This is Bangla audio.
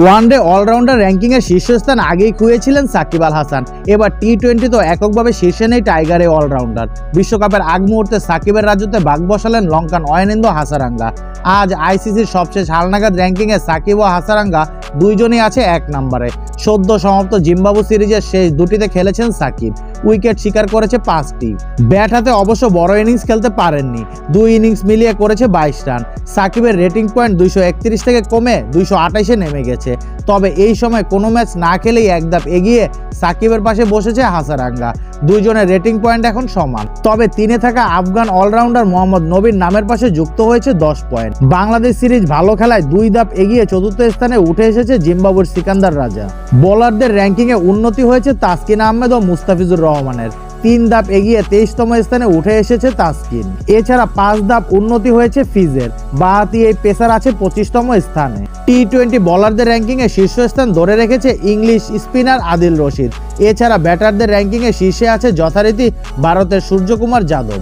ওয়ানডে অলরাউন্ডার র্যাঙ্কিংয়ে শীর্ষস্থান আগেই খুঁয়েছিলেন সাকিব আল হাসান। এবার টি-20 তো এককভাবে শীর্ষে নেই টাইগার এই অলরাউন্ডার। বিশ্বকাপের আগ মুহূর্তে সাকিবের রাজত্বে ভাগ বসালেন লঙ্কান অয়নেন্দু হাসারাঙ্গা। আজ আইসিসির সবশেষ হালনাগাদ র্যাঙ্কিংয়ে সাকিব ও হাসারাঙ্গা দুইজনই আছে এক নম্বরে। সদ্য সমাপ্ত জিম্বাবু সিরিজের শেষ দুটিতে খেলেছেন সাকিব, উইকেট শিকার করেছে 5টি। ব্যাট হাতে অবশ্য বড় ইনিংস খেলতে পারেননি, 2 ইনিংস মিলিয়ে করেছে 22 রান। সাকিবের রেটিং পয়েন্ট 231 থেকে কমে 228-এ নেমে গেছে। তবে এই সময় কোনো ম্যাচ না খেলেই এক ধাপ এগিয়ে সাকিবের পাশে বসেছে হাসারাঙ্গা। দুইজনের রেটিং পয়েন্ট এখন সমান। তবে 3-এ থাকা আফগান অলরাউন্ডার মোহাম্মদ নবীর নামের পাশে যুক্ত হয়েছে 10 পয়েন্ট। বাংলাদেশ সিরিজ ভালো খেলায় 2 ধাপ এগিয়ে চতুর্থ স্থানে উঠে এসেছে জিম্বাবুর সিকান্দার রাজা। বোলারদের র্যাঙ্কিংয়ে উন্নতি হয়েছে তাসকিন আহমেদ ও মুস্তাফিজুর রহমানের। 3 ধাপ এগিয়ে 23তম স্থানে উঠে এসেছে তাসকিন। এছাড়া 5 ধাপ উন্নতি হয়েছে ফিজের। বাহাতি এই পেসার আছে 25তম স্থানে। টি-20 বোলারদের র্যাঙ্কিংয়ে শীর্ষস্থান ধরে রেখেছে ইংলিশ স্পিনার আদিল রশিদ। এছাড়া ব্যাটারদের র্যাঙ্কিংয়ে শীর্ষে আছে যথারীতি ভারতের সূর্যকুমার যাদব।